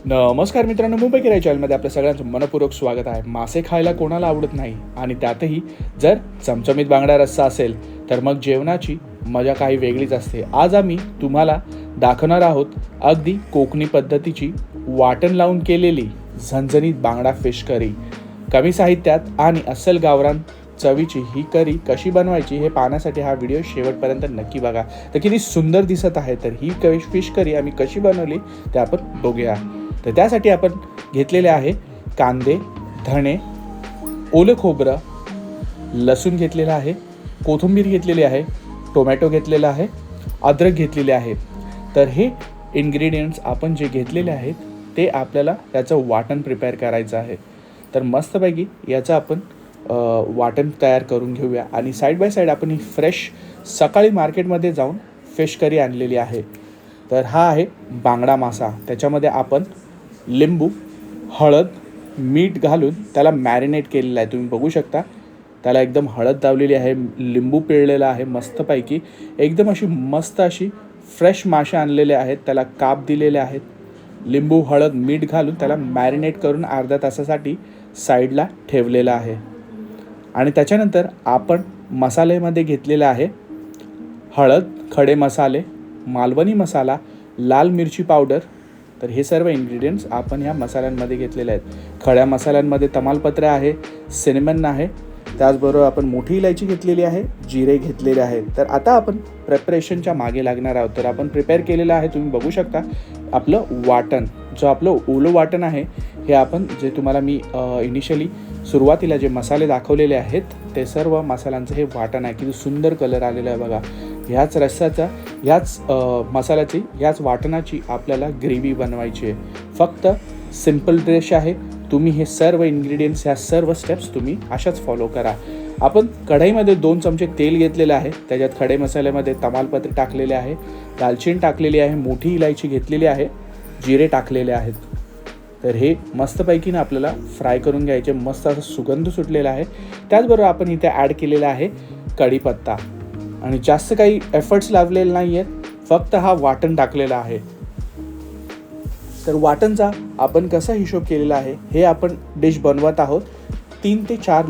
नमस्कार मित्रांनो, मुंबई किराय चॅनलमध्ये आपल्या सगळ्यांचं मनपूर्वक स्वागत आहे. मासे खायला कोणाला आवडत नाही आणि त्यातही जर चमचमीत बांगडा रस्सा असेल तर मग जेवणाची मजा काही वेगळीच असते. आज आम्ही तुम्हाला दाखवणार आहोत अगदी कोकणी पद्धतीची वाटण लावून केलेली झणझणीत बांगडा फिश करी. कमी साहित्यात आणि अस्सल गावरान चवीची ही करी कशी बनवायची हे पाहण्यासाठी हा व्हिडिओ शेवटपर्यंत नक्की बघा. तर किती सुंदर दिसत आहे. तर ही फिश करी आम्ही कशी बनवली ते आपण बघूया. तर त्यासाठी आपण घेतलेले आहे कांदे, धणे, ओलं खोबरं, लसूण घेतलेला आहे, कोथिंबीर घेतलेली आहे, टोमॅटो घेतलेला आहे, अद्रक घेतलेले आहे. तर हे इन्ग्रेडियंट्स आपण जे घेतलेले आहेत ते आपल्याला याचं वाटण प्रिपेअर करायचं आहे. तर मस्तपैकी याचं आपण वाटण तयार करून घेऊया. आणि साईड बाय साईड आपण ही फ्रेश सकाळी मार्केटमध्ये जाऊन फिश करी आणलेली आहे. तर हा आहे बांगडा मासा. त्याच्यामध्ये आपण लिंबू, हळद, मीठ घालून त्याला मॅरिनेट केलेलं आहे. तुम्ही बघू शकता त्याला एकदम हळद लावलेली आहे, लिंबू पिळलेला आहे मस्तपैकी. एकदम अशी मस्त अशी फ्रेश मासे आणलेले आहेत, त्याला काप दिलेले आहेत. लिंबू, हळद, मीठ घालून त्याला मॅरिनेट करून अर्ध्या तासासाठी साईडला ठेवलेलं आहे. आणि त्याच्यानंतर आपण मसाल्यामध्ये घेतलेला आहे हळद, खडे मसाले, मालवणी मसाला, लाल मिरची पावडर. तर हे सर्व इन्ग्रेडियंट्स आपण ह्या मसाल्यांमध्ये घेतलेले आहेत. खड्या मसाल्यांमध्ये तमालपत्र आहे, सिनेमन आहे, त्याचबरोबर आपण मोठी इलायची घेतलेली आहे, जिरे घेतलेले आहेत. तर आता आपण प्रिपरेशनच्या मागे लागणार आहोत. तर आपण प्रिपेअर केलेलं आहे, तुम्ही बघू शकता आपलं वाटण, जो आपलं ओलं वाटण आहे हे आपण जे तुम्हाला मी इनिशियली सुरुवातीला जे मसाले दाखवलेले आहेत ते सर्व मसाल्यांचं हे वाटण आहे. किती सुंदर कलर आलेला आहे बघा. ह्याच रस्स्याचा, ह्याच मसाल्याची, ह्याच वाटणाची आपल्याला ग्रेव्ही बनवायची आहे. फक्त सिम्पल डिश आहे. तुम्ही हे सर्व इन्ग्रेडियंट्स, ह्या सर्व स्टेप्स तुम्ही अशाच फॉलो करा. आपण कढईमध्ये 2 चमचे तेल घेतलेलं आहे. त्याच्यात खडे मसाल्यामध्ये तमालपत्र टाकलेले आहे, दालचिनी टाकलेली आहे, मोठी इलायची घेतलेली आहे, जिरे टाकलेले आहेत. तर हे मस्तपैकी आपल्याला फ्राय करून घ्यायचे. मस्त असं सुगंध सुटलेला आहे. त्याचबरोबर आपण इथे ॲड केलेला आहे कढीपत्ता. आणि जास्त काही एफर्ट्स लावलेले नाही आहेत, फक्त हा वाटण टाकलेला आहे. तर वाटणचा आपण कसा हिशोब केलेला आहे हे आपण डिश बनवत आहोत 3 ते 4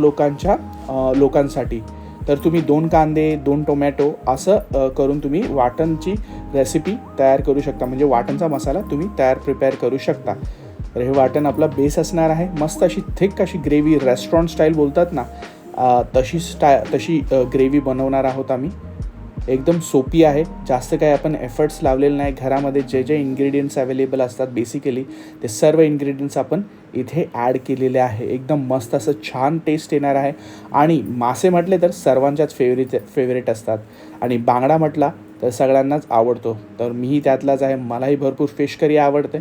लोकांसाठी. तर तुम्ही 2 कांदे, 2 टोमॅटो असं करून तुम्ही वाटणची रेसिपी तयार करू शकता. म्हणजे वाटणचा मसाला तुम्ही प्रिपेअर करू शकता. तर हे वाटण आपला बेस असणार आहे. मस्त अशी थिक अशी ग्रेव्ही, रेस्टॉरंट स्टाईल बोलतात ना, तशी ग्रेव्ही बनवणार आहोत आम्ही. एकदम सोपी आहे. जास्त काही आपण एफर्ट्स लावलेले नाही. घरामध्ये जे जे इन्ग्रेडियंट्स अवेलेबल असतात बेसिकली ते सर्व इन्ग्रेडियंट्स आपण इथे ॲड केलेले आहे. एकदम मस्त असं छान टेस्ट येणार आहे. आणि मासे म्हटले तर सर्वांच्याच फेवरेट असतात आणि बांगडा म्हटला तर सगळ्यांनाच आवडतो. तर मीही त्यातलाच आहे. मलाही भरपूर फिश करी आवडते.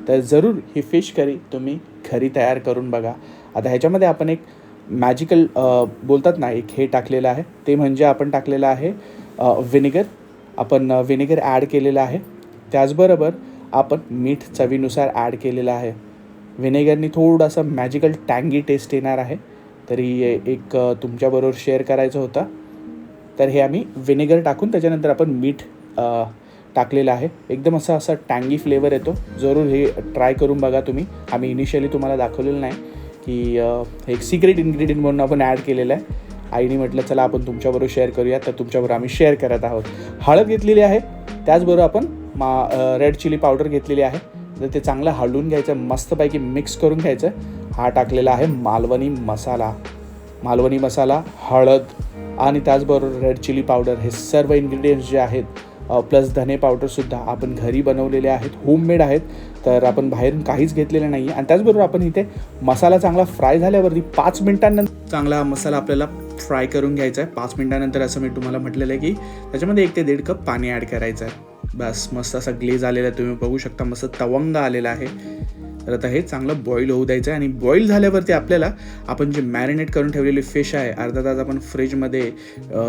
तर जरूर ही फिश करी तुम्ही घरी तयार करून बघा. आता ह्याच्यामध्ये आपण एक मॅजिकल बोलतात ना, एक हे टाकलेलं आहे. ते म्हणजे आपण टाकलेलं आहे व्हिनेगर. आपण व्हिनेगर ॲड केलेलं आहे. त्याचबरोबर आपण मीठ चवीनुसार ॲड केलेलं आहे. व्हिनेगरनी थोडंसं मॅजिकल टँगी टेस्ट येणार आहे. तरी एक तुमच्याबरोबर शेअर करायचं होतं. तर हे आम्ही व्हिनेगर टाकून त्याच्यानंतर आपण मीठ टाकलेलं आहे. एकदम असं टँगी फ्लेवर येतो. जरूर हे ट्राय करून बघा तुम्ही. आम्ही इनिशियली तुम्हाला दाखवलेलं नाही की एक सिक्रेट इन्ग्रेडियंट म्हणून आपण ॲड केलेलं आहे. आईने म्हटलं चला आपण तुमच्याबरोबर शेअर करूया, तर तुमच्याबरोबर आम्ही शेअर करत आहोत. हळद घेतलेली आहे. त्याचबरोबर आपण रेड चिली पावडर घेतलेली आहे. तर ते चांगलं हलवून घ्यायचं, मस्तपैकी मिक्स करून घ्यायचं. हा टाकलेला आहे मालवणी मसाला, हळद आणि त्याचबरोबर रेड चिली पावडर. हे सर्व इन्ग्रेडियंट्स जे आहेत प्लस धने पावडरसुद्धा आपण घरी बनवलेले आहेत, होममेड आहेत. तर आपण बाहेरून काहीच घेतलेलं नाही आहे. आणि त्याचबरोबर आपण इथे मसाला चांगला फ्राय झाल्यावरती 5 मिनिटांनंतर चांगला मसाला आपल्याला फ्राय करून घ्यायचा आहे. 5 मिनिटांनंतर असं मी तुम्हाला म्हटलेलं आहे की त्याच्यामध्ये 1 ते 1.5 कप पाणी ॲड करायचं आहे. बस मस्त असा ग्लेज आलेला आहे. तुम्ही बघू शकता मस्त तवंग आलेला आहे. तर आता हे चांगलं बॉईल होऊ द्यायचं आहे. आणि बॉईल झाल्यावरती आपल्याला आपण जे मॅरिनेट करून ठेवलेली फिश आहे, अर्धा तास आपण फ्रीजमध्ये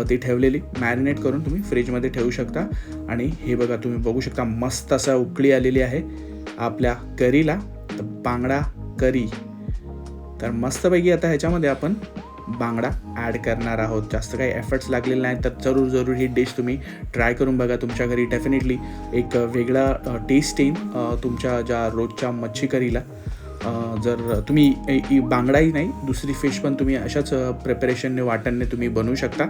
ती ठेवलेली मॅरिनेट करून तुम्ही फ्रीजमध्ये ठेवू शकता. आणि हे बघा तुम्ही बघू शकता मस्त असा उकळी आलेली आहे आपल्या करीला. तर बांगडा करी. तर मस्तपैकी आता ह्याच्यामध्ये आपण बांगडा ॲड करणार आहोत. जास्त काही एफर्ट्स लागलेले नाही, तर जरूर ही डिश तुम्ही ट्राय करून बघा तुमच्या घरी. डेफिनेटली एक वेगळा टेस्ट येईल तुमच्या ज्या रोजच्या मच्छी करीला. जर तुम्ही बांगडाही नाही, दुसरी फिश पण तुम्ही अशाच प्रिपरेशनने वाटणने तुम्ही बनवू शकता.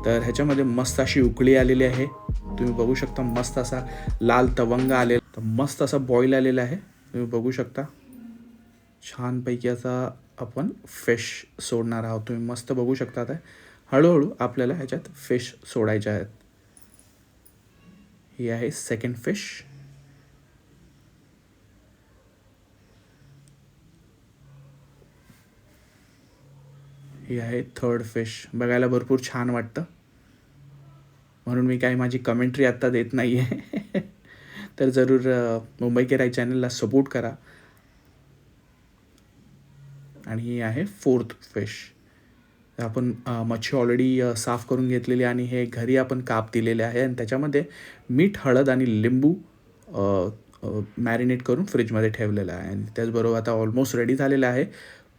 तर ह्याच्यामध्ये मस्त अशी उकळी आलेली आहे, तुम्ही बघू शकता. मस्त असा लाल तवंग आलेला, तर मस्त असा बॉईल आलेला आहे, तुम्ही बघू शकता. छानपैकी असा आपण फिश सोडणार आहोत, तुम्ही मस्त बघू शकता. आता हळूहळू आपल्याला ह्याच्यात फिश सोडायच्या आहेत. ही आहे सेकंड फिश. ही आहे थर्ड फिश. बघायला भरपूर छान वाटतं, म्हणून मी काही माझी कमेंट्री आत्ता देत नाही आहे. तर जरूर मुंबई केराई चॅनलला सपोर्ट करा. आणि ही आहे फोर्थ फिश. आपण मच्छी ऑलरेडी साफ करून घेतलेली आणि हे घरी आपण काप दिलेले आहे आणि त्याच्यामध्ये मीठ, हळद आणि लिंबू मॅरिनेट करून फ्रीजमध्ये ठेवलेलं आहे. आणि त्याचबरोबर आता ऑलमोस्ट रेडी झालेलं आहे.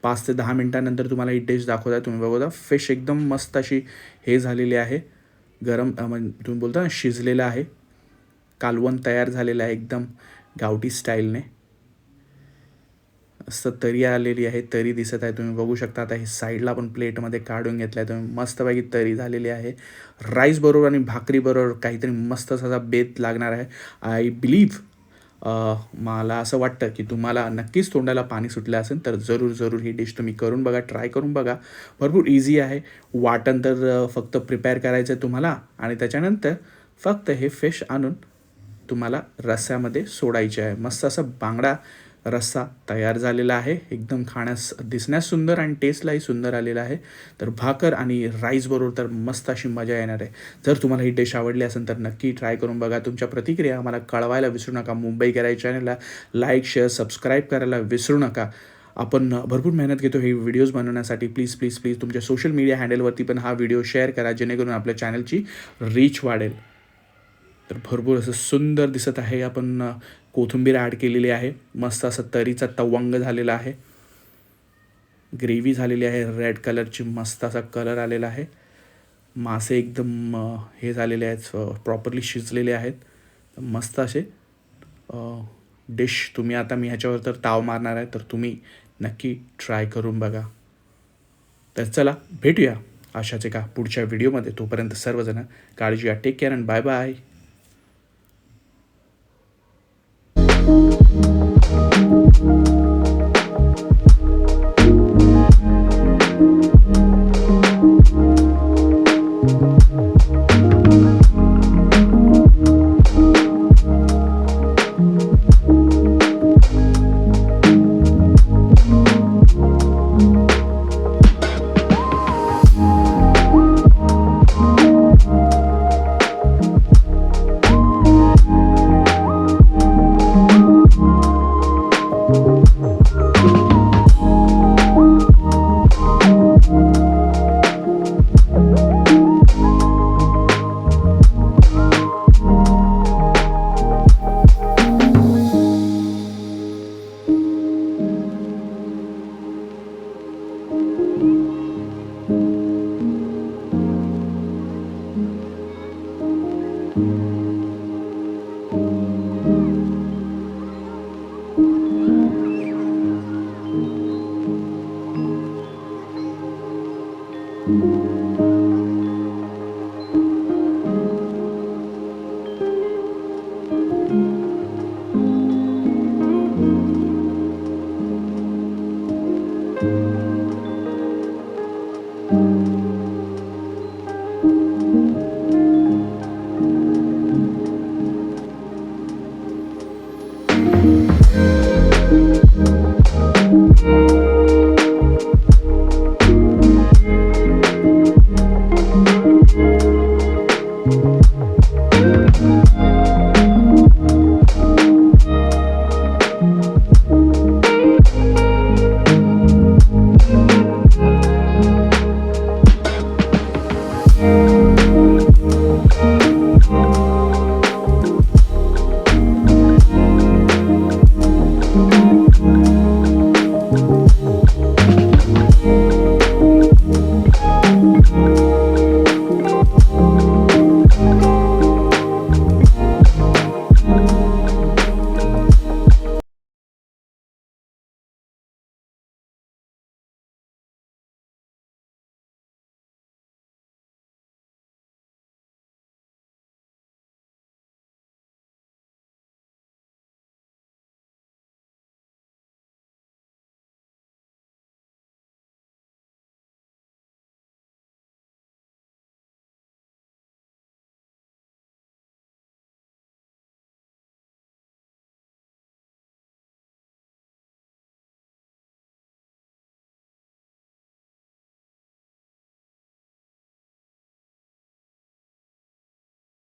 5 ते 10 मिनटानंतर तुम्हाला ही डिश दाखवत आहे. तुम्ही बघता फिश एकदम मस्त अशी हे झालेली आहे, गरम म्हणजे तुम्ही बोलता ना शिजलेलं आहे. कालवण तयार झालेलं आहे एकदम गावठी स्टाईलने. मस्त तरी आलेली आहे, तरी दिसत आहे, तुम्ही बघू शकता. आता हे साईडला आपण प्लेटमध्ये काढून घेतलं आहे. तुम्ही मस्तपैकी तरी झालेली आहे. राईस बरोबर आणि भाकरी बरोबर काहीतरी मस्त असा बेत लागणार आहे. आय बिलीव्ह मला असं वाटतं की तुम्हाला नक्कीच तोंडाला पाणी सुटलं असेल. तर जरूर ही डिश तुम्ही करून बघा, ट्राय करून बघा. भरपूर इझी आहे. वाटण तर फक्त प्रिपेअर करायचं आहे तुम्हाला आणि त्याच्यानंतर फक्त हे फिश आणून तुम्हाला रस्स्यामध्ये सोडायचे आहे. मस्त असं बांगडा रस्सा तयार झालेला आहे. एकदम खाण्यास दिसण्यास सुंदर आणि टेस्टलाही सुंदर आलेला आहे. तर भाकर आणि राईस बरोबर तर मस्त अशी मजा येणार आहे. जर तुम्हाला ही डिश आवडली असेल तर नक्की ट्राय करून बघा. तुमच्या प्रतिक्रिया आम्हाला कळवायला विसरू नका. मुंबई केराई चॅनलला लाईक, शेअर, सबस्क्राईब करायला विसरू नका. आपण भरपूर मेहनत घेतो हे व्हिडिओज बनवण्यासाठी. प्लीज तुमच्या सोशल मीडिया हँडलवरती पण हा व्हिडिओ शेअर करा, जेणेकरून आपल्या चॅनलची रीच वाढेल. तर भरपूर असं सुंदर दिसत आहे. आपण कोथिंबीर ॲड केलेली आहे. मस्त असं तरीचा तवंग झालेला आहे. ग्रेव्ही झालेली आहे रेड कलरची, मस्त असा कलर आलेला आहे. मासे एकदम हे झालेले आहेत, प्रॉपरली शिजलेले आहेत. मस्त असे डिश तुम्ही आता मी ह्याच्यावर तर ताव मारणार आहे, तर तुम्ही नक्की ट्राय करून बघा. तर चला भेटूया अशाच एका पुढच्या व्हिडिओमध्ये. तोपर्यंत सर्वजण काळजी घ्या. Take care and bye bye.